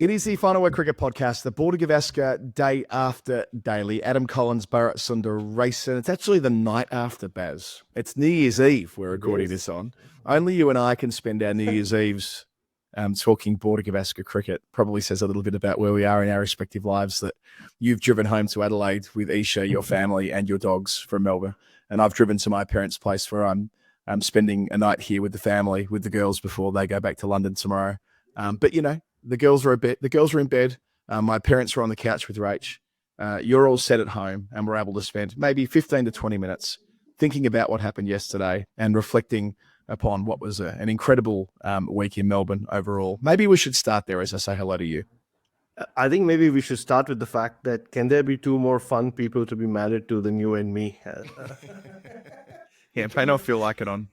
It is the Final Word Cricket Podcast, the Border Gavaskar day after daily. Adam Collins, Bharat Sundaresan. It's actually the night after, Baz. It's New Year's Eve we're recording this on. Only you and I can spend our New Year's Eves talking Border Gavaskar cricket. Probably says a little bit about where we are in our respective lives, that you've driven home to Adelaide with Isha, your family, and your dogs from Melbourne. And I've driven to my parents' place where I'm spending a night here with the family, with the girls before they go back to London tomorrow. But, you know, the girls are in bed. My parents are on the couch with Rach. You're all set at home, and we're able to spend maybe 15 to 20 minutes thinking about what happened yesterday and reflecting upon what was an incredible week in Melbourne overall. Maybe we should start there as I say hello to you. I think maybe we should start with the fact that can there be two more fun people to be married to than you and me? Yeah, it may not feel like it on.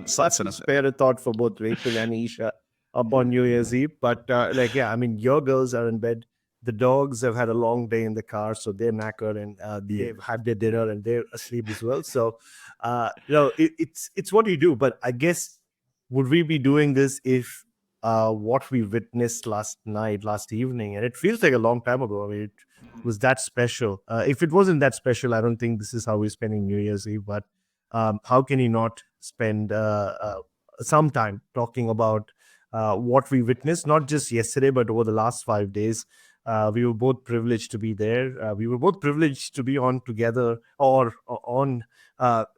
Spare a thought for both Rachel and Isha up on New Year's Eve. But your girls are in bed. The dogs have had a long day in the car, so they're knackered and they've had their dinner and they're asleep as well. So, it's what you do. But I guess, would we be doing this if what we witnessed last evening, and it feels like a long time ago. I mean, it was that special. If it wasn't that special, I don't think this is how we're spending New Year's Eve. But how can you not spend some time talking about what we witnessed, not just yesterday, but over the last 5 days? We were both privileged to be there. We were both privileged to be on together or on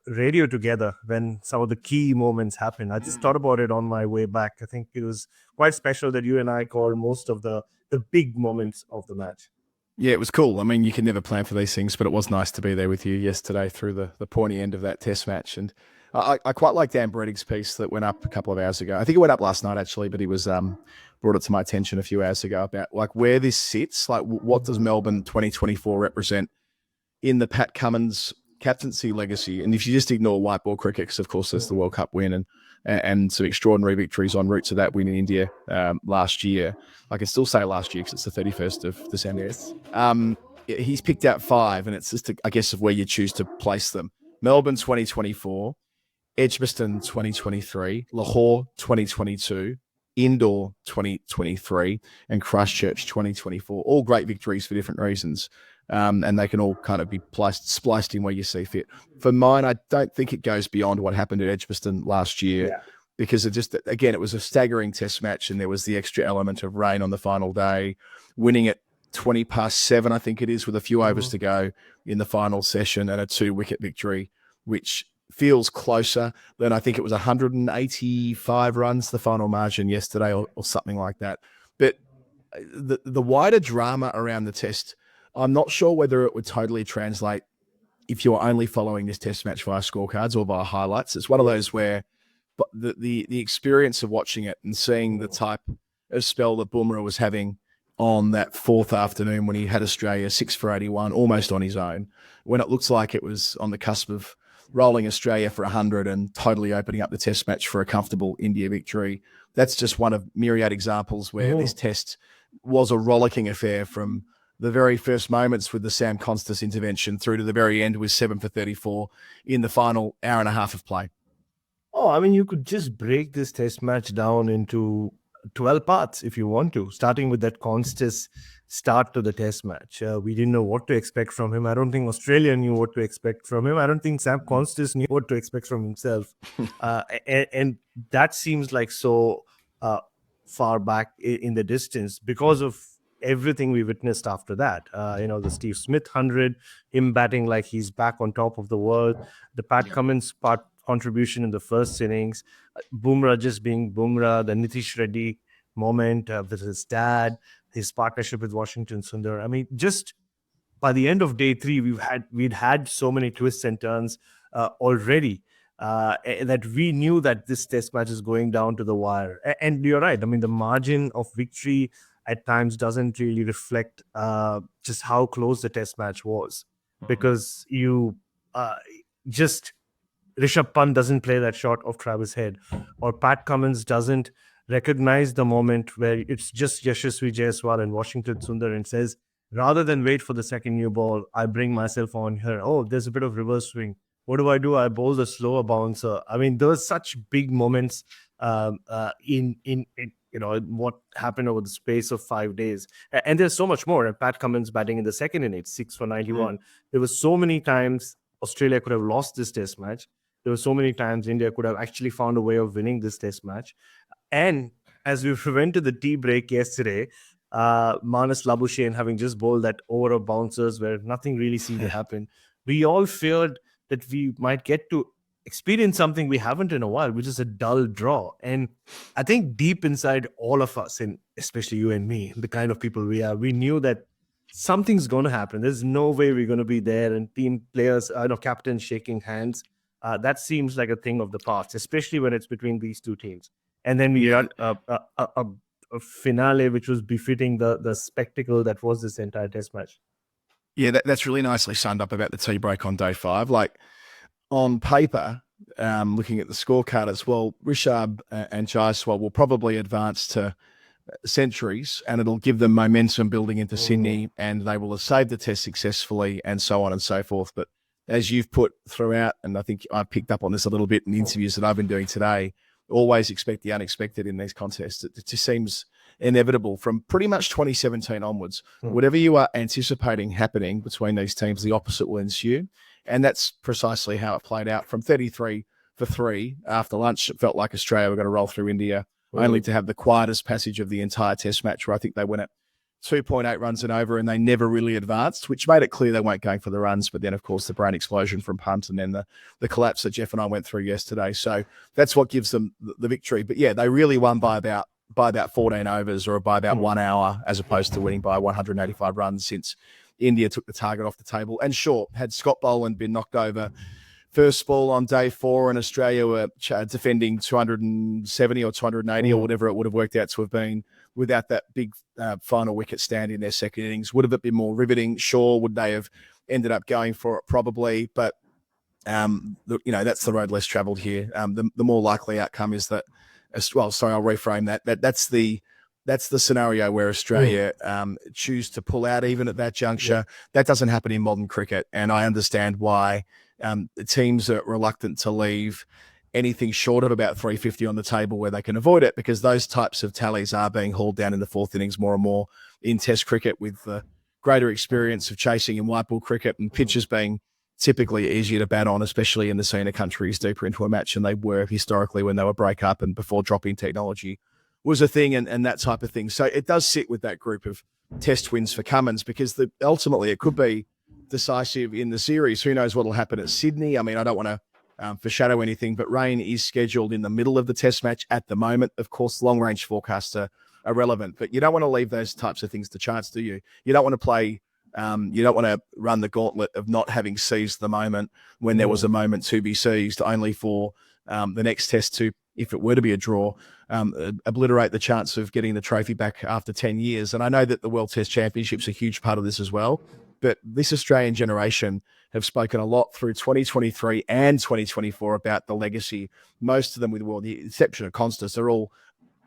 radio together when some of the key moments happened. I just thought about it on my way back. I think it was quite special that you and I called most of the big moments of the match. Yeah, it was cool. I mean, you can never plan for these things, but it was nice to be there with you yesterday through the pointy end of that test match. And I quite like Dan Brettig's piece that went up a couple of hours ago. I think it went up last night, actually, but he was brought it to my attention a few hours ago about like where this sits. Like, what does Melbourne 2024 represent in the Pat Cummins captaincy legacy? And if you just ignore white ball cricket, because of course there's the World Cup win and some extraordinary victories en route to that win in India last year. I can still say last year because it's the 31st of December. He's picked out 5, and it's just, I guess, of where you choose to place them. Melbourne 2024, Edgbaston 2023, Lahore 2022, Indore 2023, and Christchurch 2024. All great victories for different reasons. And they can all kind of be spliced in where you see fit. For mine, I don't think it goes beyond what happened at Edgbaston last year, because it was a staggering test match, and there was the extra element of rain on the final day. Winning at 20 past 7, I think it is, with a few overs to go in the final session, and a 2-wicket victory, which feels closer than, I think it was 185 runs, the final margin yesterday, or something like that. But the wider drama around the test, I'm not sure whether it would totally translate if you're only following this test match via scorecards or via highlights. It's one of those where the experience of watching it and seeing the type of spell that Bumrah was having on that 4th afternoon when he had Australia 6 for 81 almost on his own, when it looks like it was on the cusp of rolling Australia for 100 and totally opening up the test match for a comfortable India victory. That's just one of myriad examples where this test was a rollicking affair from the very first moments with the Sam Constas intervention through to the very end with 7 for 34 in the final hour and a half of play. Oh, I mean, you could just break this test match down into 12 parts if you want to, starting with that Constas start to the test match. We didn't know what to expect from him. I don't think Australia knew what to expect from him. I don't think Sam Constas knew what to expect from himself. And that seems like so far back in the distance because of everything we witnessed after that. The Steve Smith 100, him batting like he's back on top of the world, the Pat Cummins contribution in the first innings, Bumrah just being Bumrah, the Nitish Reddy moment with his dad, his partnership with Washington Sundar. I mean, just by the end of day 3, we'd had so many twists and turns already that we knew that this test match is going down to the wire. And you're right. I mean, the margin of victory at times doesn't really reflect just how close the test match was, because you Rishabh Pant doesn't play that shot off Travis Head, or Pat Cummins doesn't recognize the moment where it's just Yashasvi Jaiswal and Washington Sundar and says, rather than wait for the second new ball, I bring myself on here. Oh, there's a bit of reverse swing. What do? I bowl a slower bouncer. I mean, there were such big moments in what happened over the space of 5 days. And there's so much more. And Pat Cummins batting in the second innings, 6 for 91. There were so many times Australia could have lost this test match. There were so many times India could have actually found a way of winning this test match. And as we went to the tea break yesterday, Manas Labuschagne having just bowled that over of bouncers where nothing really seemed to happen, we all feared that we might get to experience something we haven't in a while, which is a dull draw. And I think deep inside all of us, and especially you and me, the kind of people we are, we knew that something's going to happen. There's no way we're going to be there. And team players, captains shaking hands. That seems like a thing of the past, especially when it's between these two teams. And then we got a finale which was befitting the spectacle that was this entire test match. Yeah, that's really nicely summed up about the tea break on day 5. Like on paper, looking at the scorecard as well, Rishabh and Jaiswal will probably advance to centuries, and it'll give them momentum building into Sydney, and they will have saved the test successfully, and so on and so forth. But as you've put throughout, and I think I've picked up on this a little bit in the interviews that I've been doing today, always expect the unexpected in these contests. It just seems inevitable from pretty much 2017 onwards. Whatever you are anticipating happening between these teams, the opposite will ensue. And that's precisely how it played out. From 33 for 3 after lunch, it felt like Australia were going to roll through India, only to have the quietest passage of the entire test match, where I think they went at 2.8 runs and over, and they never really advanced, which made it clear they weren't going for the runs. But then, of course, the brain explosion from Punt, and then the collapse that Jeff and I went through yesterday. So that's what gives them the victory. But yeah, they really won by about 14 overs, or by about 1 hour, as opposed to winning by 185 runs, since India took the target off the table. And sure, had Scott Boland been knocked over first ball on day 4, and Australia were defending 270 or 280 or whatever it would have worked out to have been, without that big final wicket stand in their second innings, would have it been more riveting? Sure. Would they have ended up going for it? Probably. But, that's the road less travelled here. The more likely outcome is that, I'll reframe that. That's the scenario where Australia choose to pull out even at that juncture. That doesn't happen in modern cricket, and I understand why the teams are reluctant to leave anything short of about 350 on the table where they can avoid it, because those types of tallies are being hauled down in the 4th innings more and more in Test cricket, with the greater experience of chasing in white ball cricket, and pitches being typically easier to bat on, especially in the senior countries deeper into a match than they were historically when they were break up and before drop-in technology was a thing, and that type of thing. So it does sit with that group of test wins for Cummins, because ultimately it could be decisive in the series. Who knows what will happen at Sydney? I mean, I don't want to foreshadow anything, but rain is scheduled in the middle of the test match at the moment. Of course, long-range forecasts are relevant, but you don't want to leave those types of things to chance, do you? You don't want to play, you don't want to run the gauntlet of not having seized the moment when there was a moment to be seized, only for the next test to, if it were to be a draw, obliterate the chance of getting the trophy back after 10 years. And I know that the World Test Championship's a huge part of this as well, but this Australian generation have spoken a lot through 2023 and 2024 about the legacy. Most of them, with the exception of Constas, are all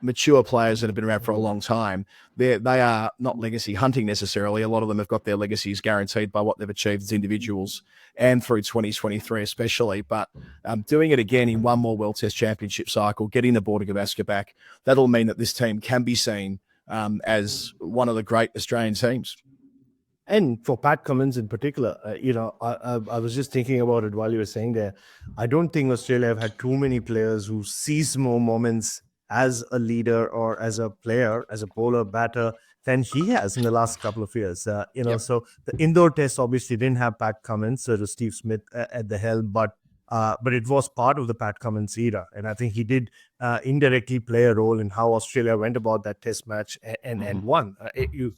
mature players that have been around for a long time. They are not legacy hunting necessarily. A lot of them have got their legacies guaranteed by what they've achieved as individuals, and through 2023 especially. But doing it again in one more World Test Championship cycle, getting the Border Gavaskar back, that'll mean that this team can be seen as one of the great Australian teams. And for Pat Cummins in particular, I was just thinking about it while you were saying there. I don't think Australia have had too many players who seize more moments as a leader or as a player, as a bowler, batter, than he has in the last couple of years. So the indoor test obviously didn't have Pat Cummins, so it was Steve Smith at the helm, but it was part of the Pat Cummins era. And I think he did indirectly play a role in how Australia went about that test match and won. You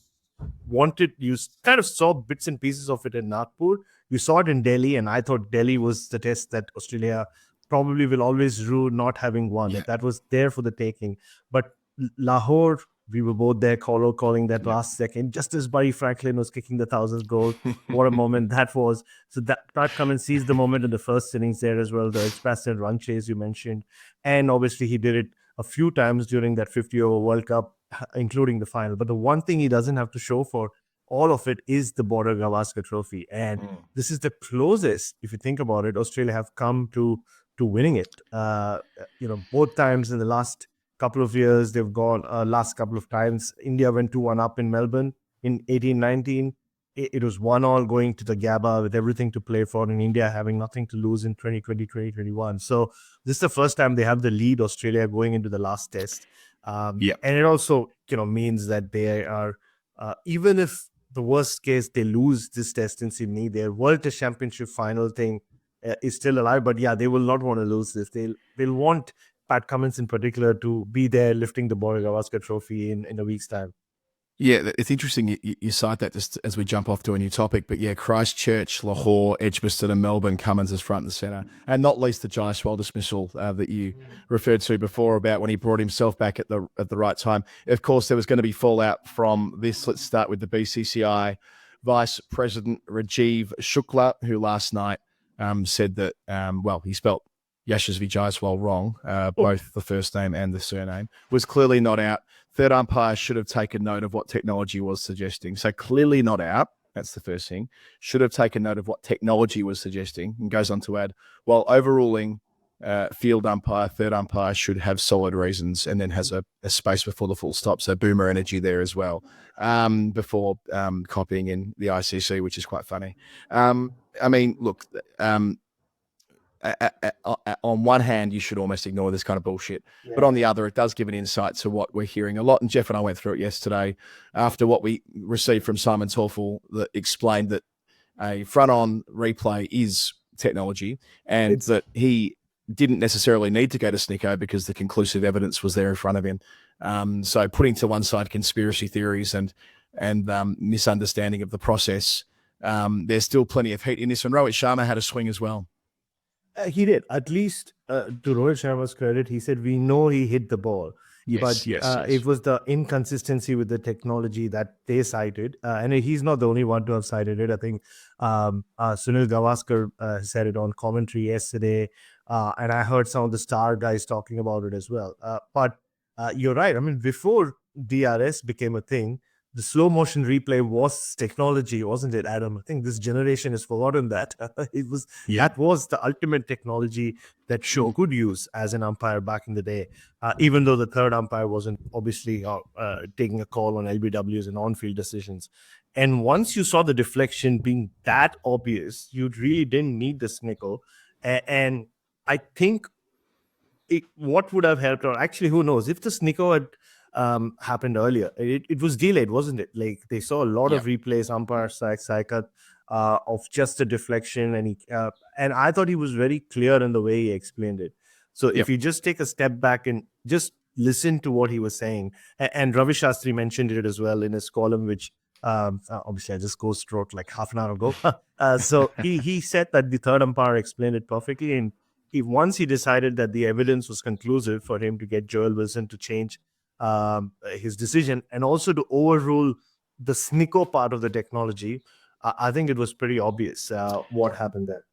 kind of saw bits and pieces of it in Nagpur. You saw it in Delhi, and I thought Delhi was the test that Australia probably will always rue not having won. Yeah. That was there for the taking. But Lahore, we were both there calling that last second, just as Barry Franklin was kicking the 1,000th goal. What a moment that was. So that Pat Cummins seized the moment in the first innings there as well, the expressive run chase you mentioned. And obviously he did it a few times during that 50-over World Cup, including the final. But the one thing he doesn't have to show for all of it is the Border Gavaskar Trophy. And this is the closest, if you think about it, Australia have come to winning it. Both times in the last couple of years they've gone, last couple of times, India went 2-1 up in Melbourne in 18-19. It was 1-1 going to the Gabba with everything to play for, in India having nothing to lose in 2020, 2021. So this is the first time they have the lead, Australia, going into the last test. Yeah. And it also, means that they are, even if the worst case they lose this test in Sydney, their World Test Championship final thing is still alive. But yeah, they will not want to lose this. They'll want Pat Cummins in particular to be there lifting the Border Gavaskar Trophy in a week's time. Yeah, it's interesting you cite that just as we jump off to a new topic. But yeah, Christchurch, Lahore, Edgbaston and Melbourne, Cummins is front and centre. And not least the Jaiswal dismissal that you referred to before about when he brought himself back at the right time. Of course, there was going to be fallout from this. Let's start with the BCCI Vice President Rajiv Shukla, who last night said that, he spelt Yashasvi Jaiswal wrong, both the first name and the surname, was clearly not out. Third umpire should have taken note of what technology was suggesting. So clearly not out. That's the first thing. Should have taken note of what technology was suggesting, and goes on to add, while overruling field umpire, third umpire should have solid reasons, and then has a space before the full stop. So boomer energy there as well, before copying in the ICC, which is quite funny. Look, on one hand, you should almost ignore this kind of bullshit. Yeah. But on the other, it does give an insight to what we're hearing a lot. And Jeff and I went through it yesterday after what we received from Simon Torfel that explained that a front-on replay is technology, and that he didn't necessarily need to go to Snicko because the conclusive evidence was there in front of him. So putting to one side conspiracy theories and misunderstanding of the process, there's still plenty of heat in this. And Rohit Sharma had a swing as well. He did. At least to Rohit Sharma's credit, he said, we know he hit the ball. Yes, but it was the inconsistency with the technology that they cited. And he's not the only one to have cited it. I think Sunil Gavaskar said it on commentary yesterday. And I heard some of the star guys talking about it as well. But you're right. I mean, before DRS became a thing, the slow motion replay was technology, wasn't it, Adam? I think this generation has forgotten that. That was the ultimate technology that Shaw could use as an umpire back in the day, even though the third umpire wasn't obviously taking a call on LBWs and on-field decisions. And once you saw the deflection being that obvious, you really didn't need the Snicko. And I think what would have helped, or actually, who knows, if the Snicko had happened earlier, it was delayed, wasn't it? Like they saw a lot of replays, umpire Saikat, of just a deflection, and I thought he was very clear in the way he explained it. So if you just take a step back and just listen to what he was saying, and Ravi Shastri mentioned it as well in his column, which obviously I just wrote like half an hour ago. So he said that the third umpire explained it perfectly, and once he decided that the evidence was conclusive for him to get Joel Wilson to change his decision and also to overrule the Snicko part of the technology, I think it was pretty obvious what happened there.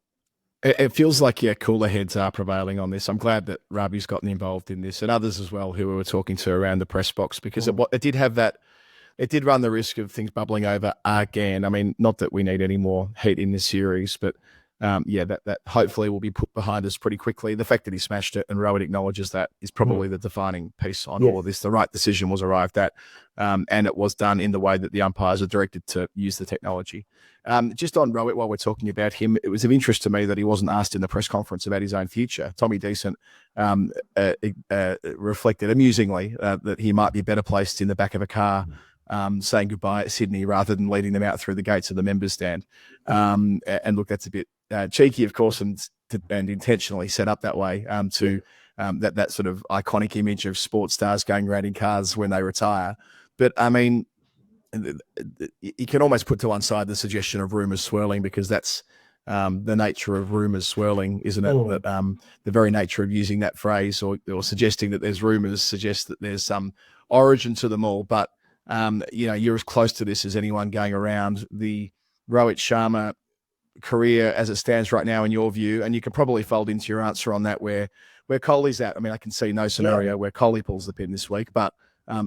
It feels like, cooler heads are prevailing on this. I'm glad that Rabi's gotten involved in this, and others as well who we were talking to around the press box, because it did have that, it did run the risk of things bubbling over again. I mean, not that we need any more heat in this series, but that hopefully will be put behind us pretty quickly. The fact that he smashed it and Rohit acknowledges that is probably the defining piece on all of this. The right decision was arrived at, and it was done in the way that the umpires are directed to use the technology. Just on Rohit, while we're talking about him, it was of interest to me that he wasn't asked in the press conference about his own future. Tommy Decent reflected amusingly that he might be better placed in the back of a car saying goodbye at Sydney rather than leading them out through the gates of the members stand. And look, that's a bit cheeky, of course, and intentionally set up that way to that sort of iconic image of sports stars going around in cars when they retire. But I mean, you can almost put to one side the suggestion of rumours swirling, because that's the nature of rumours swirling, isn't it? That the very nature of using that phrase or suggesting that there's rumours suggests that there's some origin to them all. But you're as close to this as anyone going around. The Rohit Sharma career as it stands right now, in your view, and you can probably fold into your answer on that where Kohli's at. I mean, I can see no scenario where Kohli pulls the pin this week, but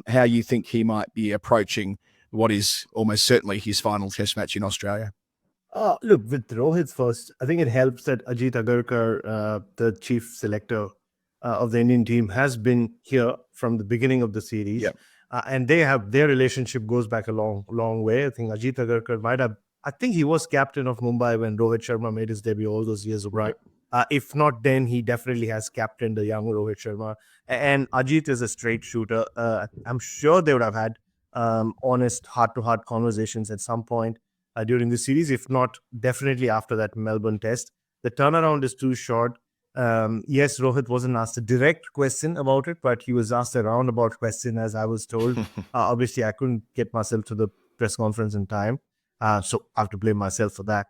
how you think he might be approaching what is almost certainly his final test match in Australia? Look, with Rohit's first, I think it helps that Ajit Agarkar, the chief selector, of the Indian team has been here from the beginning of the series. Yep. And their relationship goes back a long way. I think Ajit Agarkar might have, I think he was captain of Mumbai when Rohit Sharma made his debut all those years ago. Right. If not, then he definitely has captained the young Rohit Sharma. And Ajit is a straight shooter. I'm sure they would have had honest heart-to-heart conversations at some point during the series, if not definitely after that Melbourne test. The turnaround is too short. Yes, Rohit wasn't asked a direct question about it, but he was asked a roundabout question, as I was told. Obviously, I couldn't get myself to the press conference in time. So I have to blame myself for that,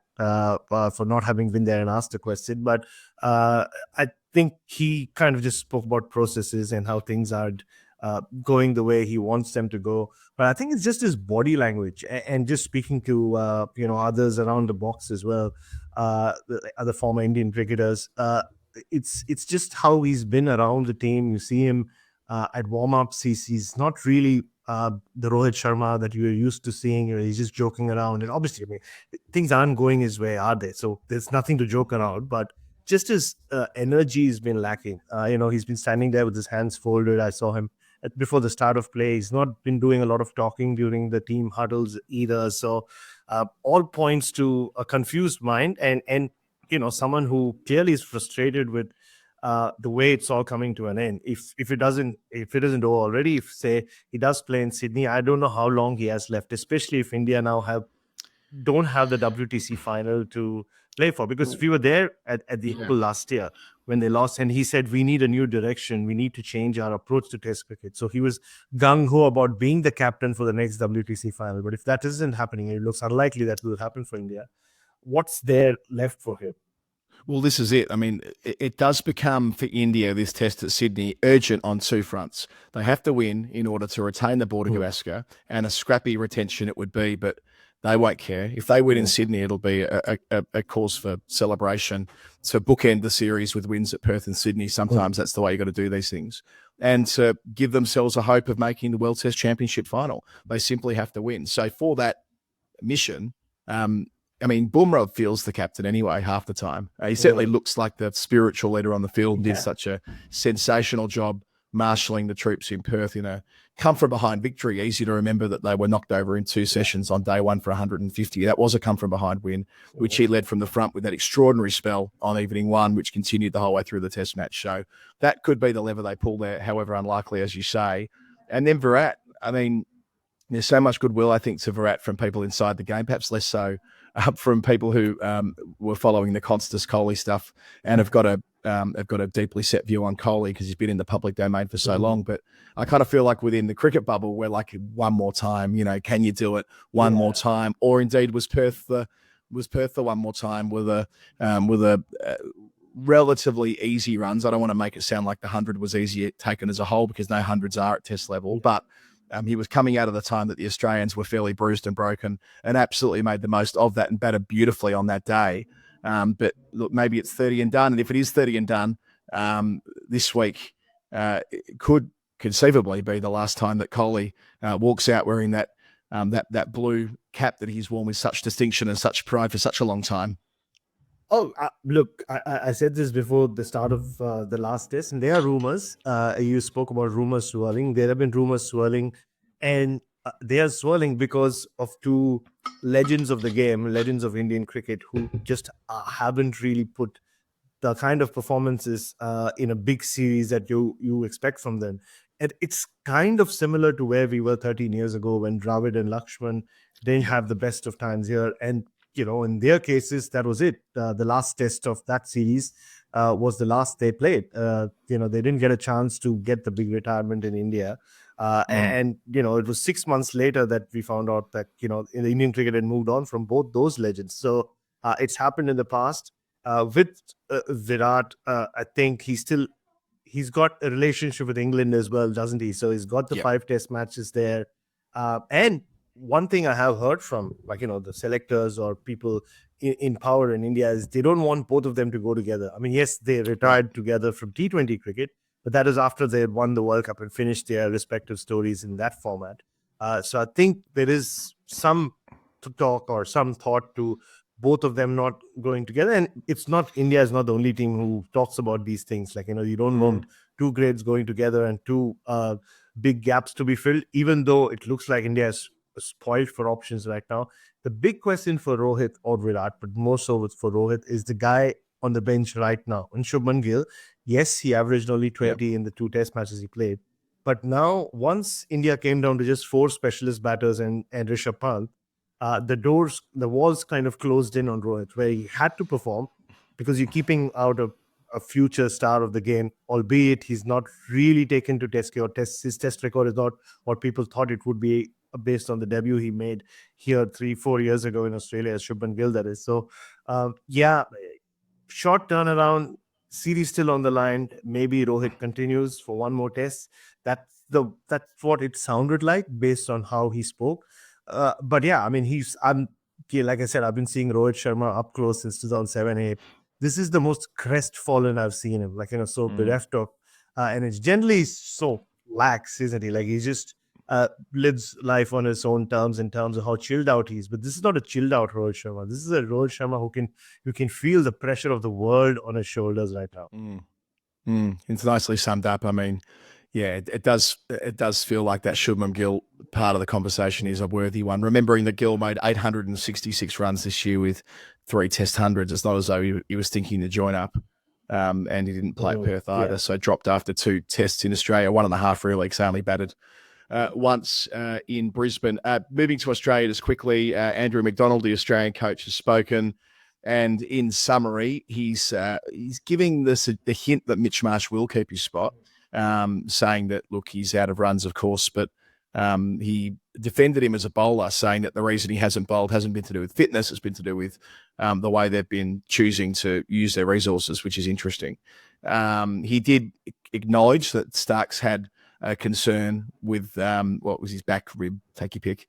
for not having been there and asked a question. But I think he kind of just spoke about processes and how things are going the way he wants them to go. But I think it's just his body language and just speaking to others around the box as well, the other former Indian cricketers. It's just how he's been around the team. You see him at warm-ups. He's not really the Rohit Sharma that you're used to seeing. He's just joking around. And obviously, I mean, things aren't going his way, are they? So there's nothing to joke around. But just his energy has been lacking. He's been standing there with his hands folded. I saw him before the start of play. He's not been doing a lot of talking during the team huddles either. So all points to a confused mind and someone who clearly is frustrated with the way it's all coming to an end. If it isn't over already, if say he does play in Sydney, I don't know how long he has left, especially if India now don't have the WTC final to play for, because we were there at the Oval last year when they lost, and he said we need a new direction, we need to change our approach to Test cricket. So he was gung-ho about being the captain for the next WTC final. But if that isn't happening, it looks unlikely that will happen for India. What's there left for him? Well, this is it. I mean, it does become for India, this test at Sydney, urgent on two fronts. They have to win in order to retain the Border Gavaskar, and a scrappy retention it would be, but they won't care. If they win in Sydney, it'll be a cause for celebration. To bookend the series with wins at Perth and Sydney, sometimes that's the way you got to do these things. And to give themselves a hope of making the World Test Championship final, they simply have to win. So for that mission, I mean, Bumrah feels the captain anyway half the time. He certainly looks like the spiritual leader on the field and did such a sensational job marshalling the troops in Perth in a come-from-behind victory. Easy to remember that they were knocked over in two sessions on day one for 150. That was a come-from-behind win, which he led from the front with that extraordinary spell on evening one, which continued the whole way through the test match. So that could be the lever they pull there, however unlikely, as you say. And then Virat, I mean, there's so much goodwill, I think, to Virat from people inside the game, perhaps less so from people who were following the Constas Kohli stuff and have got a deeply set view on Kohli because he's been in the public domain for so long. But I kind of feel like within the cricket bubble, we're like, one more time, can you do it one more time? Or indeed, was Perth the one more time with a relatively easy runs? I don't want to make it sound like the 100 was easy taken as a whole, because no hundreds are at test level, but he was coming out of the time that the Australians were fairly bruised and broken, and absolutely made the most of that and batted beautifully on that day. But look, maybe it's 30 and done. And if it is 30 and done this week, it could conceivably be the last time that Kohli walks out wearing that blue cap that he's worn with such distinction and such pride for such a long time. Oh, look, I said this before the start of the last test, and there are rumors. You spoke about rumors swirling. There have been rumors swirling, and they are swirling because of two legends of the game, legends of Indian cricket, who just haven't really put the kind of performances in a big series that you expect from them. And it's kind of similar to where we were 13 years ago when Dravid and Lakshman didn't have the best of times here. And in their cases, that was it. The last test of that series was the last they played. They didn't get a chance to get the big retirement in India. And it was 6 months later that we found out that, the Indian cricket had moved on from both those legends. So it's happened in the past. With Virat, I think he's got a relationship with England as well, doesn't he? So he's got the 5 test matches there. And one thing I have heard from the selectors or people in power in India is they don't want both of them to go together. I mean, yes, they retired together from T20 cricket, but that is after they had won the World Cup and finished their respective stories in that format. So I think there is some talk or some thought to both of them not going together. And India is not the only team who talks about these things. You don't want two grades going together and two big gaps to be filled, even though it looks like India is spoiled for options right now. The big question for Rohit or Virat, but more so for Rohit, is the guy on the bench right now. And Shubman Gill, yes, he averaged only 20 in the two test matches he played. But now, once India came down to just four specialist batters and Rishabh Pant, the walls kind of closed in on Rohit, where he had to perform because you're keeping out a future star of the game, albeit he's not really taken to test or his test record is not what people thought it would be based on the debut he made here 3-4 years ago in Australia as Shubman Gill, that is. So, yeah, short turnaround, series still on the line. Maybe Rohit continues for one more test. That's what it sounded like based on how he spoke. But yeah, I mean, like I said, I've been seeing Rohit Sharma up close since 2007-8. This is the most crestfallen I've seen him. Like, so bereft of, and it's generally so lax, isn't he? Like, he just lives life on his own terms in terms of how chilled out he is. But this is not a chilled out Rohit Sharma. This is a Rohit Sharma who can feel the pressure of the world on his shoulders right now. It's nicely summed up. I mean, yeah, it does feel like that Shubman Gill part of the conversation is a worthy one. Remembering that Gill made 866 runs this year with 3 test hundreds. It's not as though he was thinking to join up, and he didn't play at Perth either. So dropped after 2 tests in Australia, 1.5 real leagues, only batted once in Brisbane. Moving to Australia just quickly, Andrew McDonald, the Australian coach, has spoken. And in summary, he's giving the hint that Mitch Marsh will keep his spot, saying that, look, he's out of runs, of course, but he defended him as a bowler, saying that the reason he hasn't bowled hasn't been to do with fitness, it's been to do with the way they've been choosing to use their resources, which is interesting. He did acknowledge that Starks had a concern with what was his back rib, take your pick,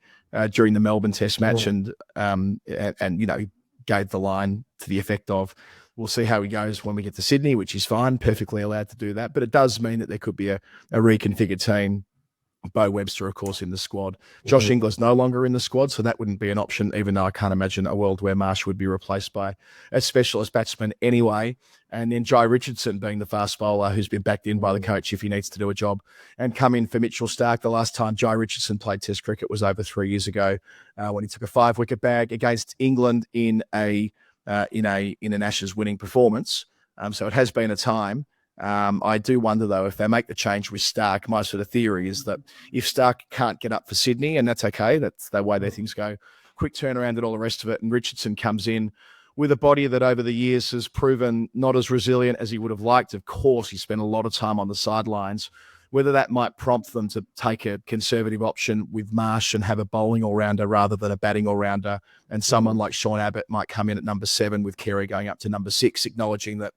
during the Melbourne Test match, and you know, he gave the line to the effect of, we'll see how he goes when we get to Sydney, which is fine, perfectly allowed to do that. But it does mean that there could be a reconfigured team. Bo Webster, of course, in the squad. Josh Ingler's no longer in the squad, so that wouldn't be an option, even though I can't imagine a world where Marsh would be replaced by a specialist batsman anyway. And then Jai Richardson being the fast bowler who's been backed in by the coach if he needs to do a job, and come in for Mitchell Starc. The last time Jai Richardson played Test cricket was over 3 years ago when he took a 5-wicket bag against England in an Ashes winning performance. So it has been a time. I do wonder, though, if they make the change with Starc, my sort of theory is that if Starc can't get up for Sydney, and that's okay, that's the way their things go, quick turnaround and all the rest of it, and Richardson comes in with a body that over the years has proven not as resilient as he would have liked. Of course, he spent a lot of time on the sidelines. Whether that might prompt them to take a conservative option with Marsh and have a bowling all-rounder rather than a batting all-rounder, and someone like Sean Abbott might come in at number 7 with Carey going up to number 6, acknowledging that.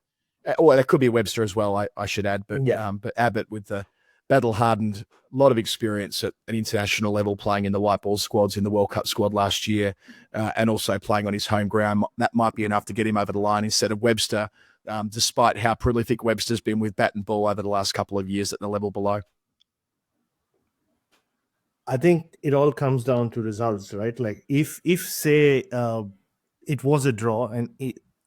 Well, that could be Webster as well, I should add. But but Abbott with the battle-hardened, lot of experience at an international level, playing in the white ball squads in the World Cup squad last year, and also playing on his home ground. That might be enough to get him over the line instead of Webster, despite how prolific Webster's been with bat and ball over the last couple of years at the level below. I think it all comes down to results, right? Like if say it was a draw and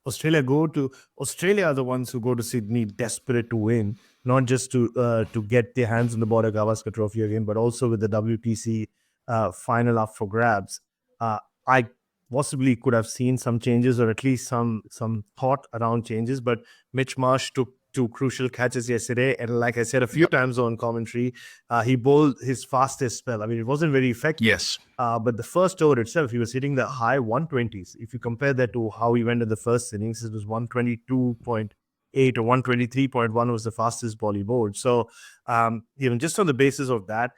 Australia are the ones who go to Sydney desperate to win, not just to get their hands on the Border Gavaskar Trophy again, but also with the WTC final up for grabs. I possibly could have seen some changes, or at least some thought around changes, but Mitch Marsh took 2 crucial catches yesterday, and like I said a few times on commentary, he bowled his fastest spell. I mean, it wasn't very effective. Yes. But the first over itself, he was hitting the high 120s. If you compare that to how he went in the first innings, it was 122.8 or 123.1 was the fastest ball he bowled. So even just on the basis of that,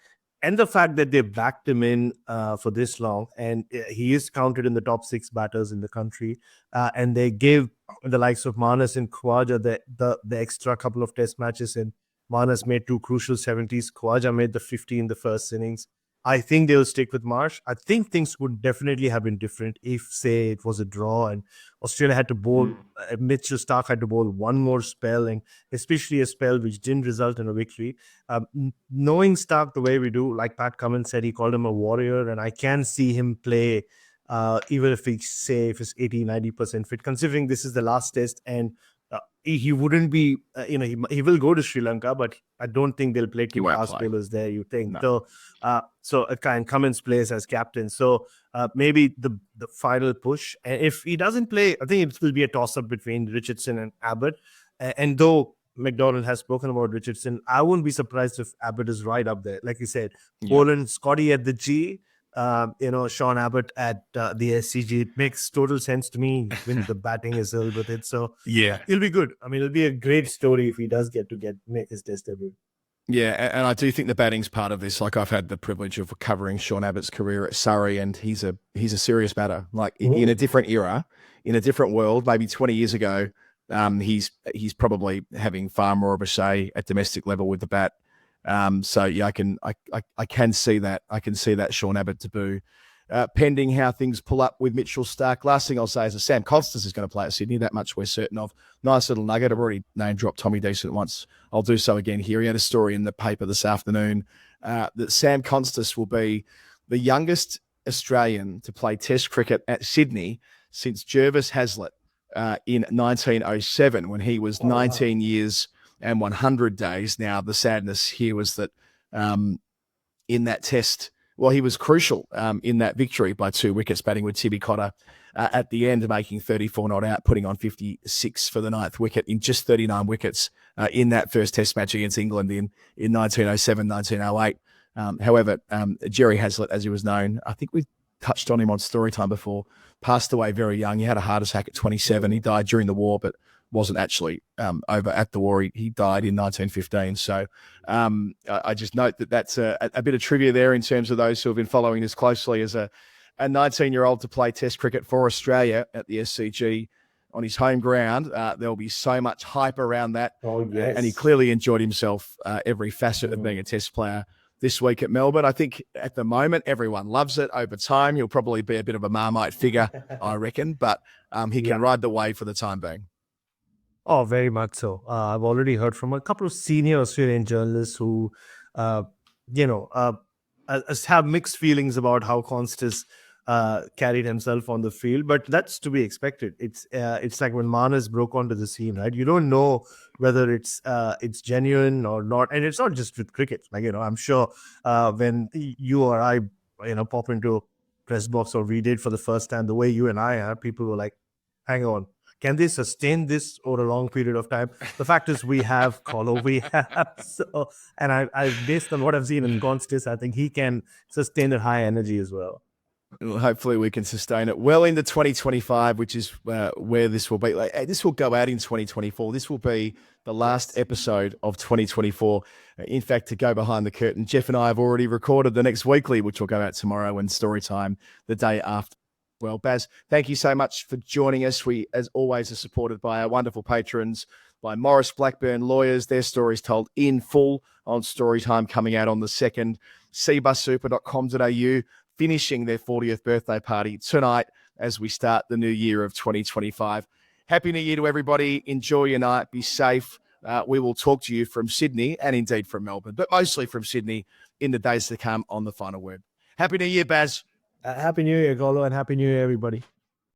and the fact that they backed him in for this long, and he is counted in the top 6 batters in the country, and they gave the likes of Manas and Khawaja the extra couple of test matches, and Manas made 2 crucial 70s. Khawaja made the 50 in the first innings. I think they'll stick with Marsh. I think things would definitely have been different if, say, it was a draw and Australia had to bowl, Mitchell Starc had to bowl one more spell, and especially a spell which didn't result in a victory. Knowing Starc the way we do, like Pat Cummins said, he called him a warrior, and I can see him play even if he's 80-90% fit, considering this is the last test and he wouldn't be, he will go to Sri Lanka, but I don't think they'll play He two won't fast play. bowlers there, you think. No. So Cummins plays as captain. So maybe the final push. And if he doesn't play, I think it will be a toss-up between Richardson and Abbott. And though McDonald has spoken about Richardson, I wouldn't be surprised if Abbott is right up there. Like you said, Poland, Scotty at the G, Sean Abbott at the SCG. It makes total sense to me when the batting is ill with it. So it'll be good. I mean, it'll be a great story if he does make his test debut. Yeah, and I do think the batting's part of this. Like, I've had the privilege of covering Sean Abbott's career at Surrey, and he's a serious batter. Like, in a different era, in a different world, maybe 20 years ago, he's probably having far more of a say at domestic level with the bat. So yeah, I can see that. I can see that Sean Abbott debut. Pending how things pull up with Mitchell Starc. Last thing I'll say is that Sam Constance is going to play at Sydney. That much we're certain of. Nice little nugget. I've already name dropped Tommy Decent once. I'll do so again here. He had a story in the paper this afternoon that Sam Constance will be the youngest Australian to play Test cricket at Sydney since Jervis Hazlitt in 1907, when he was 19 years and 100 days. Now, the sadness here was that in that test, well, he was crucial in that victory by 2 wickets, batting with Tibby Cotter at the end, making 34 not out, putting on 56 for the 9th wicket in just 39 wickets in that first test match against England in 1907, 1908. However, Jerry Hazlitt, as he was known, I think we touched on him on Storytime before, passed away very young. He had a heart attack at 27. He died during the war, but wasn't actually over at the war. He died in 1915. So I just note that that's a bit of trivia there in terms of those who have been following this closely. As a 19-year-old to play Test cricket for Australia at the SCG on his home ground, there'll be so much hype around that. Oh, yes. And he clearly enjoyed himself every facet of being a Test player this week at Melbourne. I think at the moment, everyone loves it. Over time, he'll probably be a bit of a Marmite figure, I reckon, but he can ride the wave for the time being. Oh, very much so. I've already heard from a couple of senior Australian journalists who, have mixed feelings about how Constance carried himself on the field, but that's to be expected. It's like when Manas broke onto the scene, right? You don't know whether it's genuine or not, and it's not just with cricket. Like, I'm sure when you or I, pop into a press box, or we did for the first time, the way you and I are, people were like, "Hang on. Can they sustain this over a long period of time?" The fact is, we have Colo, we have. So, and I based on what I've seen in Constance, I think he can sustain that high energy as well. Well, hopefully we can sustain it well into 2025, which is where this will be. This will go out in 2024. This will be the last episode of 2024. In fact, to go behind the curtain, Jeff and I have already recorded the next weekly, which will go out tomorrow, and Storytime the day after. Well, Baz, thank you so much for joining us. We, as always, are supported by our wonderful patrons, by Maurice Blackburn Lawyers. Their stories told in full on Storytime, coming out on the 2nd. cbussuper.com.au, finishing their 40th birthday party tonight as we start the new year of 2025. Happy New Year to everybody. Enjoy your night. Be safe. We will talk to you from Sydney, and indeed from Melbourne, but mostly from Sydney in the days to come on The Final Word. Happy New Year, Baz. Happy New Year, Golo, and Happy New Year, everybody.